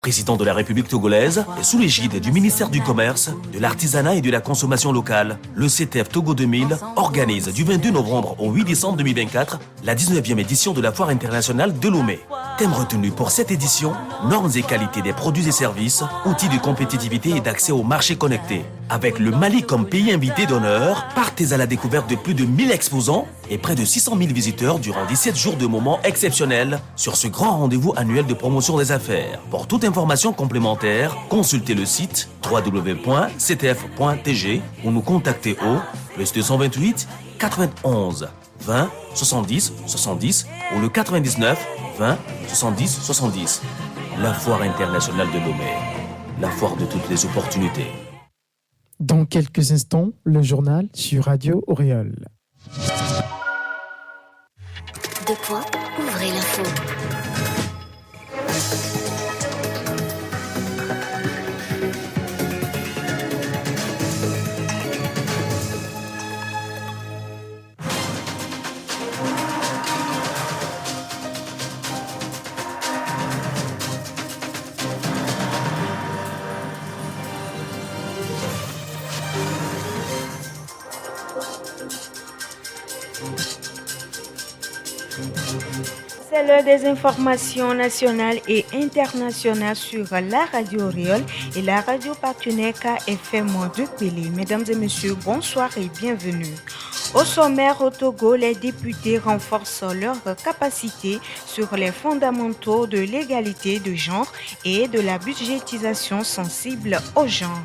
Président de la République togolaise et sous l'égide du ministère du Commerce, de l'Artisanat et de la Consommation locale, le CETEF Togo 2000 organise du 22 novembre au 8 décembre 2024 la 19e édition de la Foire internationale de Lomé. Thème retenu pour cette édition, normes et qualité des produits et services, outils de compétitivité et d'accès au marché connecté. Avec le Mali comme pays invité d'honneur, partez à la découverte de plus de 1000 exposants et près de 600 000 visiteurs durant 17 jours de moments exceptionnels sur ce grand rendez-vous annuel de promotion des affaires. Pour toute information complémentaire, consultez le site www.ctf.tg ou nous contacter au +228 91 20 70 70 ou le 99 20 70 70. La Foire internationale de Lomé, la foire de toutes les opportunités. Dans quelques instants, le journal sur Radio Auréole. De quoi ouvrez l'info. C'est l'heure des informations nationales et internationales sur la radio Auréole et la radio partenaire KFM de Pelé. Mesdames et messieurs, bonsoir et bienvenue. Au sommaire au Togo, les députés renforcent leurs capacités sur les fondamentaux de l'égalité de genre et de la budgétisation sensible au genre.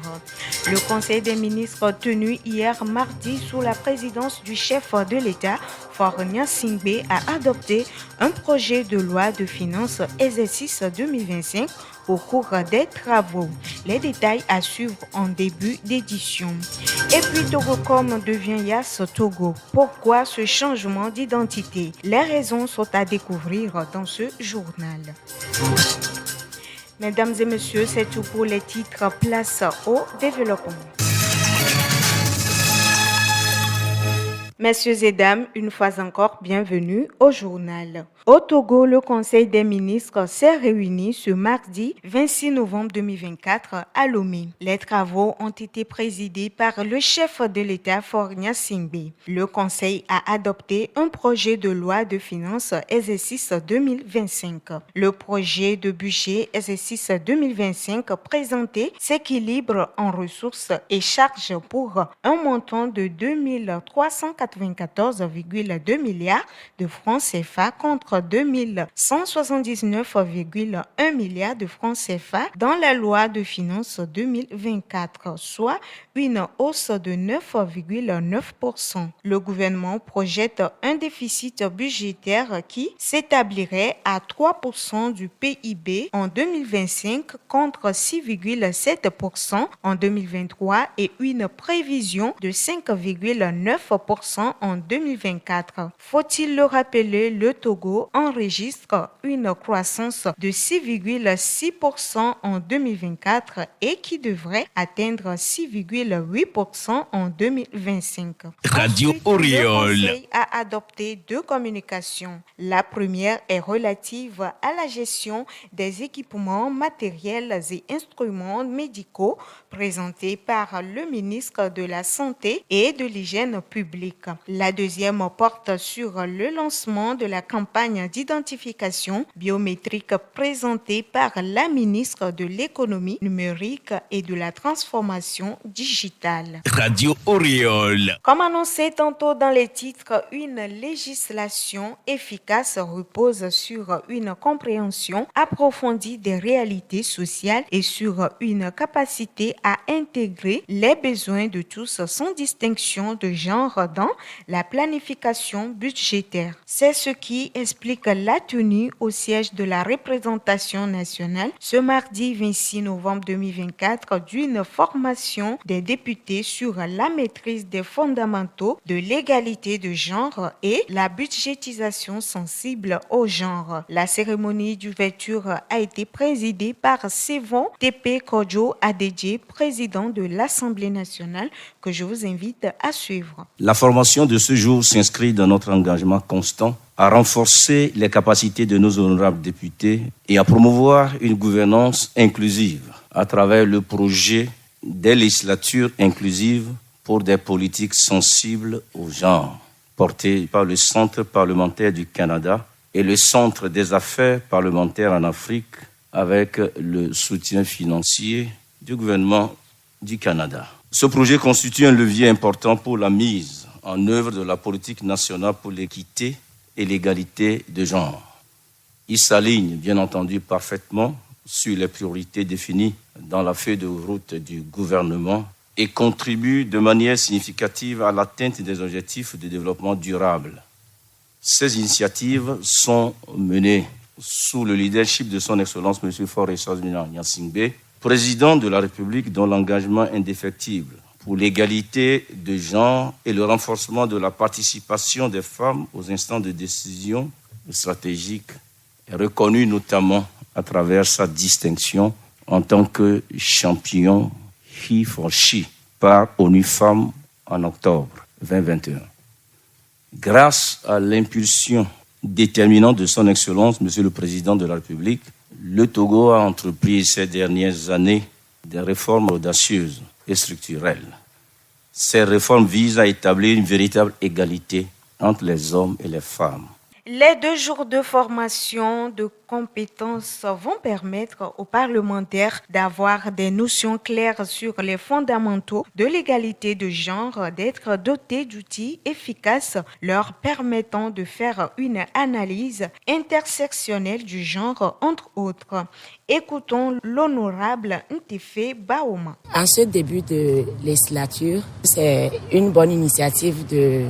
Le Conseil des ministres tenu hier mardi sous la présidence du chef de l'État, Faure Gnassingbé, a adopté un projet de loi de finances exercice 2025 au cours des travaux. Les détails à suivre en début d'édition. Et puis Togocom devient Yas Togo. Pourquoi ce changement d'identité? Les raisons sont à découvrir dans ce journal. Mesdames et messieurs, c'est tout pour les titres. Place au développement. Messieurs et dames, une fois encore, bienvenue au journal. Au Togo, le Conseil des ministres s'est réuni ce mardi 26 novembre 2024 à Lomé. Les travaux ont été présidés par le chef de l'État, Faure Gnassingbé. Le Conseil a adopté un projet de loi de finances exercice 2025. Le projet de budget exercice 2025 présenté s'équilibre en ressources et charges pour un montant de 2394,2 milliards de francs CFA contre 2179,1 milliards de francs CFA dans la loi de finances 2024, soit une hausse de 9,9%. Le gouvernement projette un déficit budgétaire qui s'établirait à 3% du PIB en 2025 contre 6,7% en 2023 et une prévision de 5,9% en 2024. Faut-il le rappeler, le Togo enregistre une croissance de 6,6% en 2024 et qui devrait atteindre 6,8% en 2025. Radio Auréole. Le Conseil a adopté deux communications. La première est relative à la gestion des équipements matériels et instruments médicaux présentée par le ministre de la Santé et de l'Hygiène publique. La deuxième porte sur le lancement de la campagne d'identification biométrique présentée par la ministre de l'Économie numérique et de la transformation digitale. Radio Auréole. Comme annoncé tantôt dans les titres, une législation efficace repose sur une compréhension approfondie des réalités sociales et sur une capacité à intégrer les besoins de tous sans distinction de genre dans la planification budgétaire. C'est ce qui explique la tenue au siège de la représentation nationale ce mardi 26 novembre 2024 d'une formation des députés sur la maîtrise des fondamentaux de l'égalité de genre et la budgétisation sensible au genre. La cérémonie d'ouverture a été présidée par Sévon Tepe Kodjo Adedje, président de l'Assemblée nationale, que je vous invite à suivre. La formation de ce jour s'inscrit dans notre engagement constant à renforcer les capacités de nos honorables députés et à promouvoir une gouvernance inclusive à travers le projet des législatures inclusives pour des politiques sensibles au genre, porté par le Centre parlementaire du Canada et le Centre des affaires parlementaires en Afrique avec le soutien financier du gouvernement du Canada. Ce projet constitue un levier important pour la mise en œuvre de la politique nationale pour l'équité et l'égalité de genre. Il s'aligne, bien entendu, parfaitement sur les priorités définies dans la feuille de route du gouvernement et contribue de manière significative à l'atteinte des objectifs de développement durable. Ces initiatives sont menées sous le leadership de son Excellence M. Faure Sazmina Gnassingbé, président de la République dont l'engagement indéfectible pour l'égalité de genre et le renforcement de la participation des femmes aux instants de décision stratégiques est reconnu notamment à travers sa distinction en tant que champion He for She par ONU Femmes en octobre 2021. Grâce à l'impulsion déterminante de son Excellence, Monsieur le Président de la République, le Togo a entrepris ces dernières années des réformes audacieuses et structurelles. Ces réformes visent à établir une véritable égalité entre les hommes et les femmes. Les 2 jours de formation de compétences vont permettre aux parlementaires d'avoir des notions claires sur les fondamentaux de l'égalité de genre, d'être dotés d'outils efficaces leur permettant de faire une analyse intersectionnelle du genre, entre autres. Écoutons l'honorable Ntefe Baoma. En ce début de législature, c'est une bonne initiative de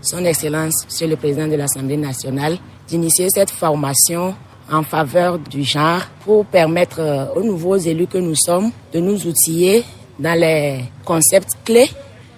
Son Excellence, Monsieur le Président de l'Assemblée nationale, d'initier cette formation en faveur du genre pour permettre aux nouveaux élus que nous sommes de nous outiller dans les concepts clés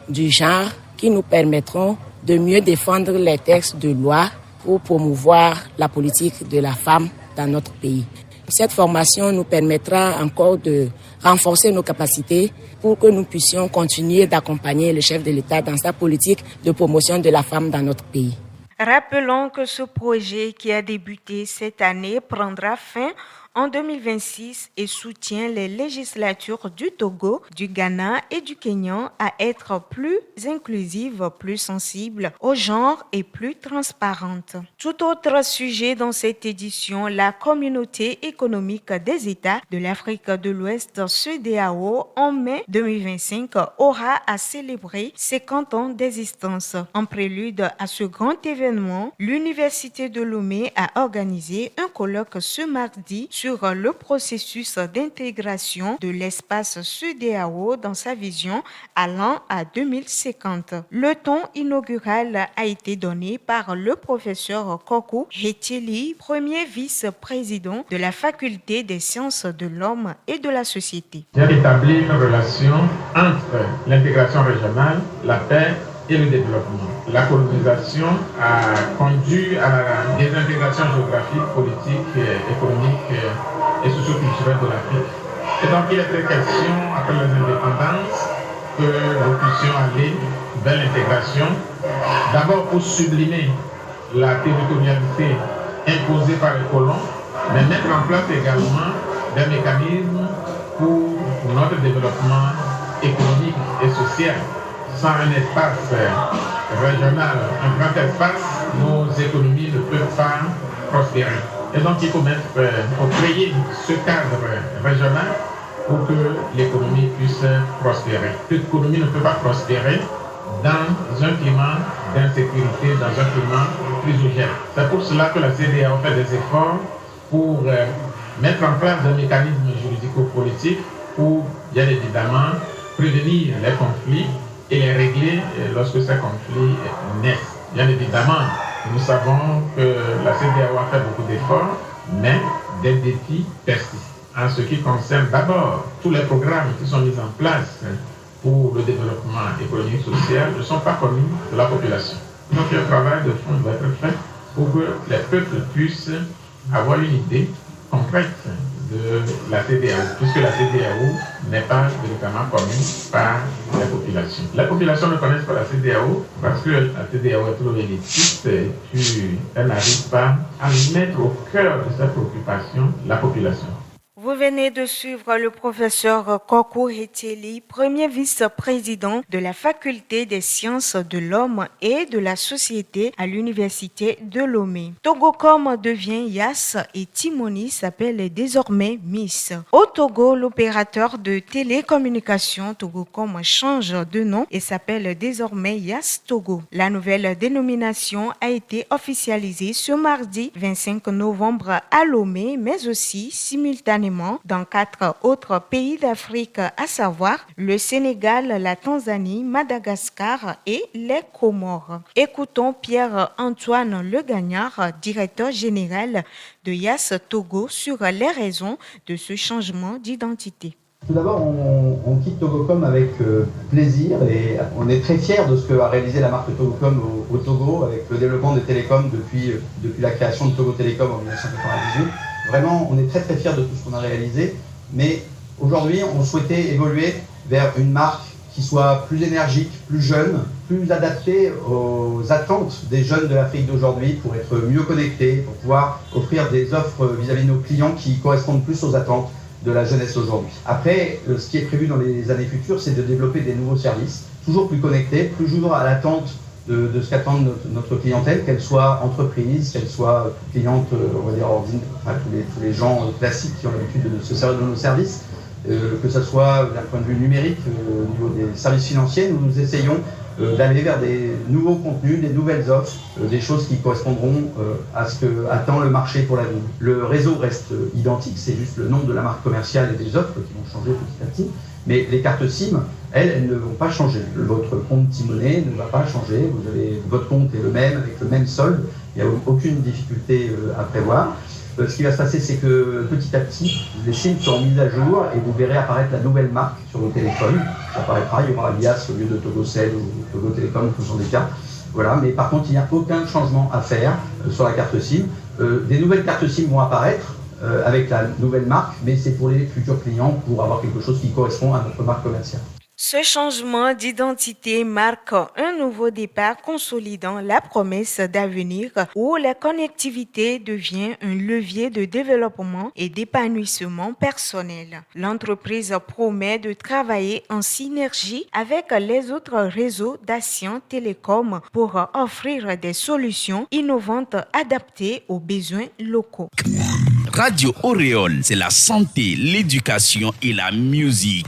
du genre qui nous permettront de mieux défendre les textes de loi pour promouvoir la politique de la femme dans notre pays. Cette formation nous permettra encore de renforcer nos capacités pour que nous puissions continuer d'accompagner le chef de l'État dans sa politique de promotion de la femme dans notre pays. Rappelons que ce projet qui a débuté cette année prendra fin en 2026 et soutient les législatures du Togo, du Ghana et du Kenya à être plus inclusives, plus sensibles au genre et plus transparentes. Tout autre sujet dans cette édition, la communauté économique des États de l'Afrique de l'Ouest, CEDEAO, en mai 2025 aura à célébrer 50 ans d'existence. En prélude à ce grand événement, l'Université de Lomé a organisé un colloque ce mardi sur le processus d'intégration de l'espace CEDEAO dans sa vision allant à 2050. Le ton inaugural a été donné par le professeur Kokou Hetili, premier vice-président de la Faculté des sciences de l'homme et de la société. Il y a établi une relation entre l'intégration régionale, la paix et le développement. La colonisation a conduit à la désintégration géographique, politique, économique et socio-culturelle de l'Afrique. Et donc il était question, après les indépendances, que nous puissions aller vers l'intégration, d'abord pour sublimer la territorialité imposée par les colons, mais mettre en place également des mécanismes pour notre développement économique et social. Sans un espace régional, un grand espace, nos économies ne peuvent pas prospérer. Et donc il faut créer ce cadre régional pour que l'économie puisse prospérer. L'économie ne peut pas prospérer dans un climat d'insécurité, dans un climat crisogène. C'est pour cela que la CEDEAO fait des efforts pour mettre en place des mécanismes juridico-politiques pour, bien évidemment, prévenir les conflits et les régler lorsque ces conflits naissent. Bien évidemment, nous savons que la CEDEAO a fait beaucoup d'efforts, mais des défis persistent. En ce qui concerne d'abord tous les programmes qui sont mis en place pour le développement économique et social ne sont pas connus de la population. Donc un travail de fond doit être fait pour que les peuples puissent avoir une idée concrète de la CEDEAO, puisque la CEDEAO n'est pas véritablement connue par la population. La population ne connaît pas la CEDEAO parce que la CEDEAO est trop élitiste et elle n'arrive pas à mettre au cœur de sa préoccupation la population. Vous venez de suivre le professeur Koko Etieli, premier vice-président de la faculté des sciences de l'homme et de la société à l'université de Lomé. Togocom devient YAS et Timoni s'appelle désormais Miss. Au Togo, l'opérateur de télécommunications Togocom change de nom et s'appelle désormais YAS Togo. La nouvelle dénomination a été officialisée ce mardi 25 novembre à Lomé, mais aussi simultanément dans 4 autres pays d'Afrique, à savoir le Sénégal, la Tanzanie, Madagascar et les Comores. Écoutons Pierre-Antoine Le Gagnard, directeur général de YAS Togo, sur les raisons de ce changement d'identité. Tout d'abord, on quitte Togocom avec plaisir et on est très fiers de ce qu'a réalisé la marque Togocom au Togo avec le développement des télécoms depuis la création de Togo Télécom en 1998. Vraiment, on est très très fiers de tout ce qu'on a réalisé, mais aujourd'hui, on souhaitait évoluer vers une marque qui soit plus énergique, plus jeune, plus adaptée aux attentes des jeunes de l'Afrique d'aujourd'hui pour être mieux connectés, pour pouvoir offrir des offres vis-à-vis de nos clients qui correspondent plus aux attentes de la jeunesse d'aujourd'hui. Après, ce qui est prévu dans les années futures, c'est de développer des nouveaux services, toujours plus connectés, toujours à l'attente de ce qu'attend notre clientèle, qu'elle soit entreprise, qu'elle soit cliente, on va dire, tous les gens classiques qui ont l'habitude de se servir de nos services, que ce soit d'un point de vue numérique, au niveau des services financiers, nous essayons d'aller vers des nouveaux contenus, des nouvelles offres, des choses qui correspondront à ce que attend le marché pour l'avenir. Le réseau reste identique, c'est juste le nom de la marque commerciale et des offres qui vont changer petit à petit, mais les cartes SIM, elles ne vont pas changer. Votre compte Timonet ne va pas changer, votre compte est le même, avec le même solde, il n'y a aucune difficulté à prévoir. Ce qui va se passer, c'est que petit à petit, les SIM seront mises à jour et vous verrez apparaître la nouvelle marque sur vos téléphones. Ça apparaîtra, il y aura Alias au lieu de Togocel ou Togo Télécom, ce sont des cas. Voilà, mais par contre, il n'y a aucun changement à faire sur la carte SIM. Des nouvelles cartes SIM vont apparaître avec la nouvelle marque, mais c'est pour les futurs clients pour avoir quelque chose qui correspond à notre marque commerciale. Ce changement d'identité marque un nouveau départ consolidant la promesse d'avenir où la connectivité devient un levier de développement et d'épanouissement personnel. L'entreprise promet de travailler en synergie avec les autres réseaux d'Action Télécom pour offrir des solutions innovantes adaptées aux besoins locaux. Radio Auréole, c'est la santé, l'éducation et la musique.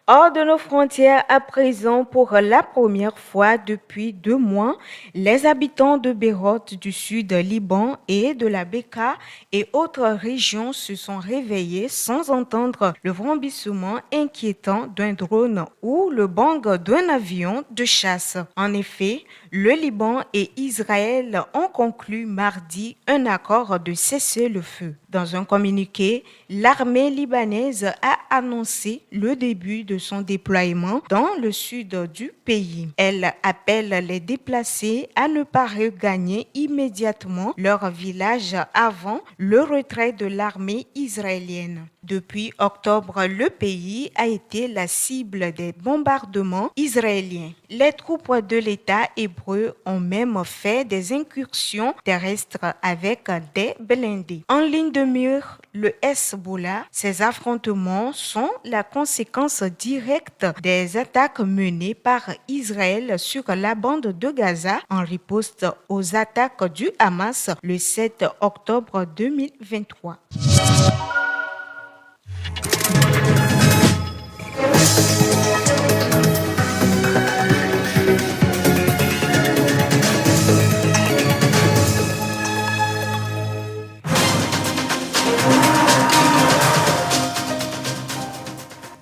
Hors de nos frontières à présent, pour la première fois depuis 2 mois, les habitants de Beyrouth, du sud Liban et de la Bekaa et autres régions se sont réveillés sans entendre le vrombissement inquiétant d'un drone ou le bang d'un avion de chasse. En effet, le Liban et Israël ont conclu mardi un accord de cessez-le-feu. Dans un communiqué, l'armée libanaise a annoncé le début de son déploiement dans le sud du pays. Elle appelle les déplacés à ne pas regagner immédiatement leur village avant le retrait de l'armée israélienne. Depuis octobre, le pays a été la cible des bombardements israéliens. Les troupes de l'État hébreu ont même fait des incursions terrestres avec des blindés. En ligne de mire, le Hezbollah, ces affrontements sont la conséquence directe des attaques menées par Israël sur la bande de Gaza en riposte aux attaques du Hamas le 7 octobre 2023.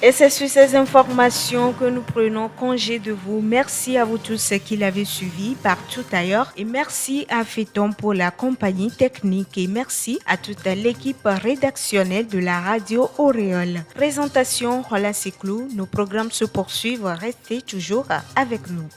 Et c'est sur ces informations que nous prenons congé de vous. Merci à vous tous qui l'avez suivi partout ailleurs. Et merci à Féton pour la compagnie technique. Et merci à toute l'équipe rédactionnelle de la radio Auréole. Présentation, Rola Seclou. Nos programmes se poursuivent. Restez toujours avec nous.